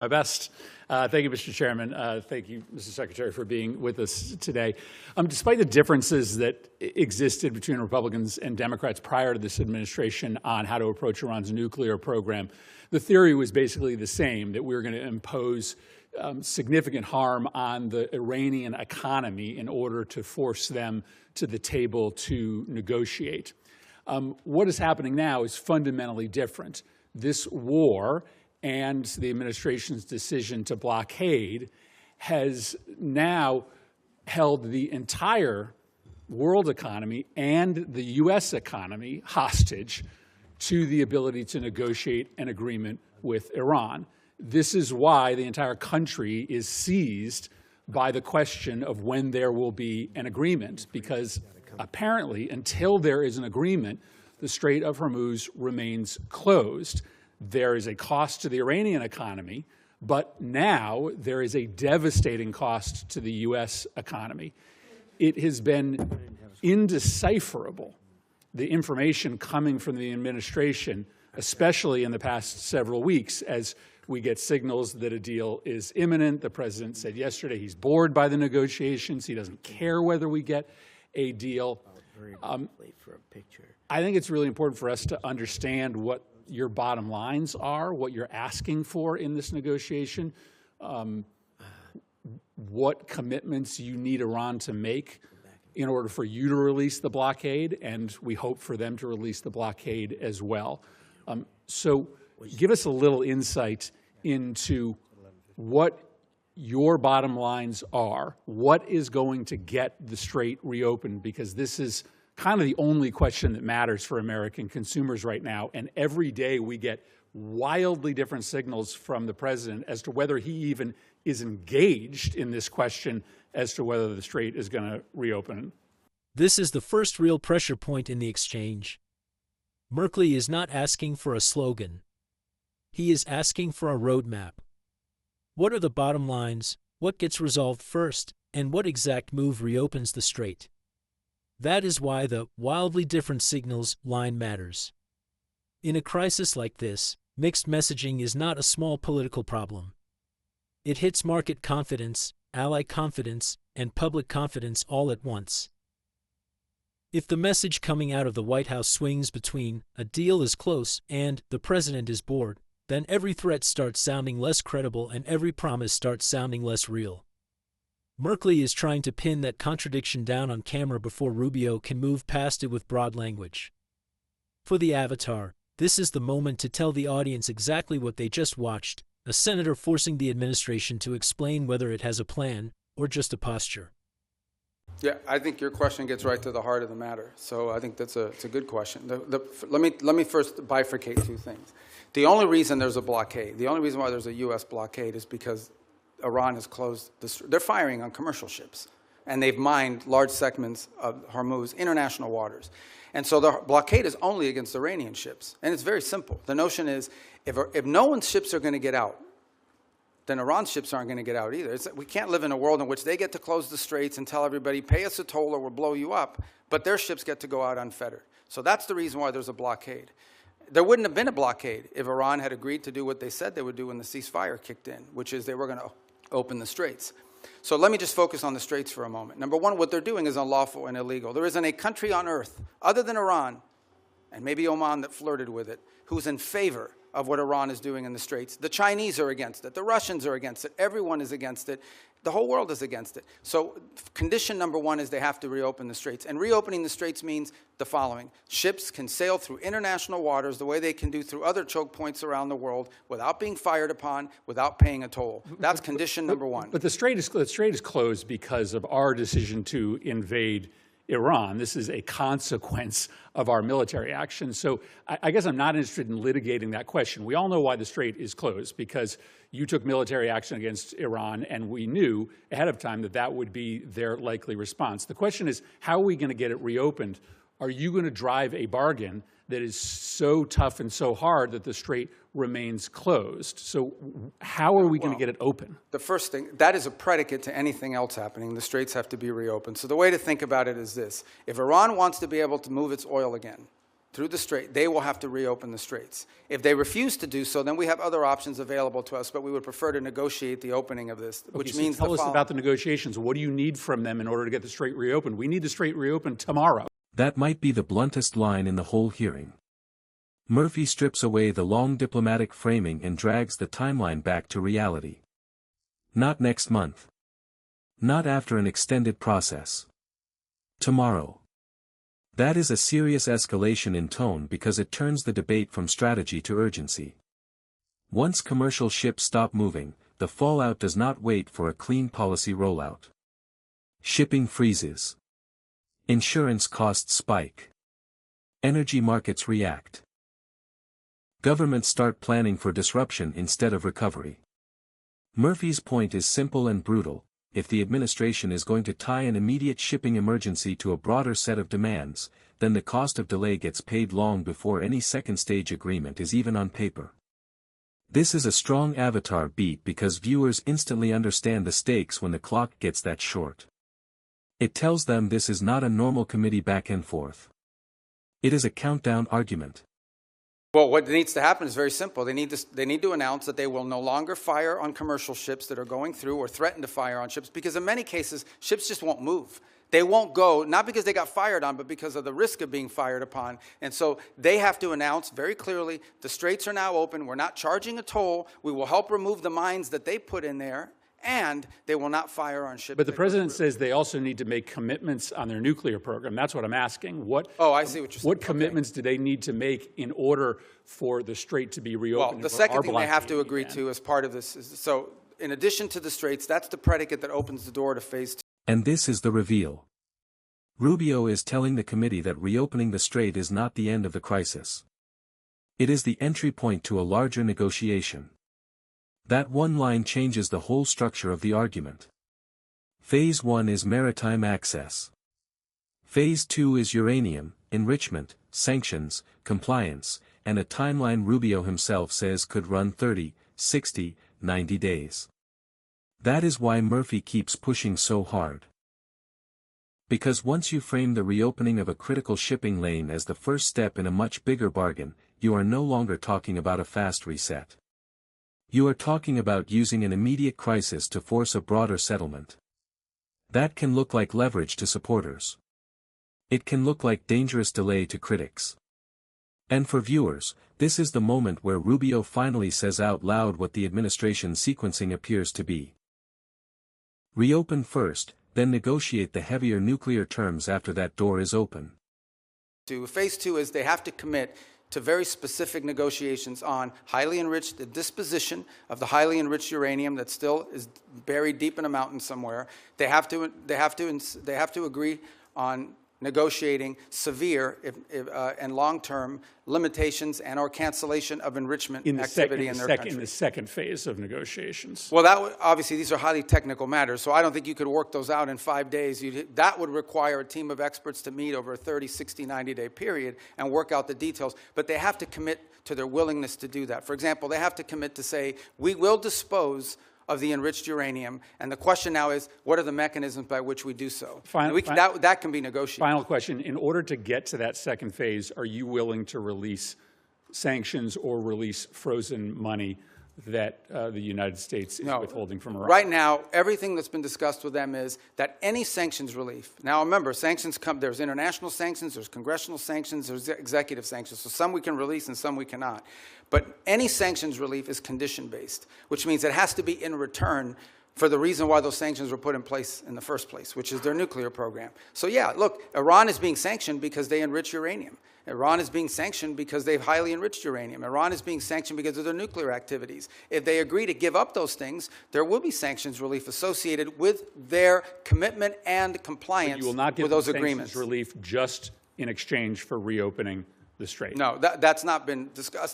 My best. Thank you, Mr. Chairman. Thank you, Mr. Secretary, for being with us today. Despite the differences that existed between Republicans and Democrats prior to this administration on how to approach Iran's nuclear program, the theory was basically the same, that we were going to impose significant harm on the Iranian economy in order to force them to the table to negotiate. What is happening now is fundamentally different. This war and the administration's decision to blockade has now held the entire world economy and the U.S. economy hostage to the ability to negotiate an agreement with Iran. This is why the entire country is seized by the question of when there will be an agreement, because apparently until there is an agreement, the Strait of Hormuz remains closed. There is a cost to the Iranian economy, but now there is a devastating cost to the U.S. economy. It has been indecipherable, the information coming from the administration, especially in the past several weeks, as we get signals that a deal is imminent. The president said yesterday he's bored by the negotiations. He doesn't care whether we get a deal. I think it's really important for us to understand what your bottom lines are, what you're asking for in this negotiation, what commitments you need Iran to make in order for you to release the blockade, and we hope for them to release the blockade as well. So give us a little insight into what your bottom lines are, what is going to get the Strait reopened, because this is kind of the only question that matters for American consumers right now. And every day we get wildly different signals from the president as to whether he even is engaged in this question as to whether the Strait is going to reopen. This is the first real pressure point in the exchange. Merkley is not asking for a slogan. He is asking for a roadmap. What are the bottom lines, what gets resolved first, and what exact move reopens the Strait? That is why the wildly different signals line matters. In a crisis like this, mixed messaging is not a small political problem. It hits market confidence, ally confidence, and public confidence all at once. If the message coming out of the White House swings between a deal is close and the president is bored, then every threat starts sounding less credible and every promise starts sounding less real. Merkley is trying to pin that contradiction down on camera before Rubio can move past it with broad language. For the avatar, this is the moment to tell the audience exactly what they just watched, a senator forcing the administration to explain whether it has a plan or just a posture. Yeah, I think your question gets right to the heart of the matter. So I think it's a good question. Let me first bifurcate two things. The only reason there's a blockade, the only reason why there's a U.S. blockade is because Iran has closed they're firing on commercial ships, and they've mined large segments of Hormuz, international waters. And so the blockade is only against Iranian ships. And it's very simple. The notion is if no one's ships are going to get out, then Iran's ships aren't going to get out either. We can't live in a world in which they get to close the straits and tell everybody, pay us a toll or we'll blow you up, but their ships get to go out unfettered. So that's the reason why there's a blockade. There wouldn't have been a blockade if Iran had agreed to do what they said they would do when the ceasefire kicked in, which is they were going to open the straits. So let me just focus on the straits for a moment. Number one, what they're doing is unlawful and illegal. There isn't a country on earth, other than Iran, and maybe Oman that flirted with it, who's in favor of what Iran is doing in the straits. The Chinese are against it. The Russians are against it. Everyone is against it. The whole world is against it. So condition number one is they have to reopen the straits. And reopening the straits means the following. Ships can sail through international waters the way they can do through other choke points around the world without being fired upon, without paying a toll. That's condition number one. But the strait is closed because of our decision to invade Iran. This is a consequence of our military action. So I guess I'm not interested in litigating that question. We all know why the strait is closed, because you took military action against Iran, and we knew ahead of time that that would be their likely response. The question is, how are we going to get it reopened? Are you going to drive a bargain that is so tough and so hard that the strait remains closed? So how are we going to get it open? The first thing, that is a predicate to anything else happening. The straits have to be reopened. So the way to think about it is this. If Iran wants to be able to move its oil again, through the strait, they will have to reopen the straits. If they refuse to do so, then we have other options available to us, but we would prefer to negotiate the opening of this, which means tell us about the negotiations. What do you need from them in order to get the strait reopened? We need the strait reopened tomorrow. That might be the bluntest line in the whole hearing. Murphy strips away the long diplomatic framing and drags the timeline back to reality. Not next month. Not after an extended process. Tomorrow. That is a serious escalation in tone because it turns the debate from strategy to urgency. Once commercial ships stop moving, the fallout does not wait for a clean policy rollout. Shipping freezes. Insurance costs spike. Energy markets react. Governments start planning for disruption instead of recovery. Murphy's point is simple and brutal. If the administration is going to tie an immediate shipping emergency to a broader set of demands, then the cost of delay gets paid long before any second-stage agreement is even on paper. This is a strong avatar beat because viewers instantly understand the stakes when the clock gets that short. It tells them this is not a normal committee back and forth. It is a countdown argument. Well, what needs to happen is very simple. They need to announce that they will no longer fire on commercial ships that are going through or threaten to fire on ships, because in many cases, ships just won't move. They won't go, not because they got fired on, but because of the risk of being fired upon. And so they have to announce very clearly, the straits are now open, we're not charging a toll, we will help remove the mines that they put in there, and they will not fire on ships. But the president says they also need to make commitments on their nuclear program. That's what I'm asking. Oh, I see what you're saying. What commitments do they need to make in order for the strait to be reopened? Well, the second thing they have to agree to as part of this is, so in addition to the straits, that's the predicate that opens the door to phase 2. And this is the reveal. Rubio is telling the committee that reopening the strait is not the end of the crisis. It is the entry point to a larger negotiation. That one line changes the whole structure of the argument. Phase 1 is maritime access. Phase 2 is uranium, enrichment, sanctions, compliance, and a timeline Rubio himself says could run 30, 60, 90 days. That is why Murphy keeps pushing so hard. Because once you frame the reopening of a critical shipping lane as the first step in a much bigger bargain, you are no longer talking about a fast reset. You are talking about using an immediate crisis to force a broader settlement. That can look like leverage to supporters. It can look like dangerous delay to critics. And for viewers, this is the moment where Rubio finally says out loud what the administration sequencing appears to be. Reopen first, then negotiate the heavier nuclear terms after that door is open. Phase 2 is they have to commit to very specific negotiations on highly enriched, the disposition of the highly enriched uranium that still is buried deep in a mountain somewhere. They have to agree on negotiating severe and long-term limitations and or cancellation of enrichment activity in their country. In the second phase of negotiations. Well, obviously these are highly technical matters, so I don't think you could work those out in 5 days. That would require a team of experts to meet over a 30, 60, 90-day period and work out the details. But they have to commit to their willingness to do that. For example, they have to commit to say, we will dispose of the enriched uranium, and the question now is, what are the mechanisms by which we do so? That can be negotiated. Final question. In order to get to that second phase, are you willing to release sanctions or release frozen money that the United States is withholding from Iran? Right now, everything that's been discussed with them is that any sanctions relief, now remember, sanctions come, there's international sanctions, there's congressional sanctions, there's executive sanctions, so some we can release and some we cannot. But any sanctions relief is condition-based, which means it has to be in return for the reason why those sanctions were put in place in the first place, which is their nuclear program. So yeah, look, Iran is being sanctioned because they enrich uranium. Iran is being sanctioned because they've highly enriched uranium. Iran is being sanctioned because of their nuclear activities. If they agree to give up those things, there will be sanctions relief associated with their commitment and compliance with those agreements. But you will not give sanctions relief just in exchange for reopening the strait? No, that's not been discussed.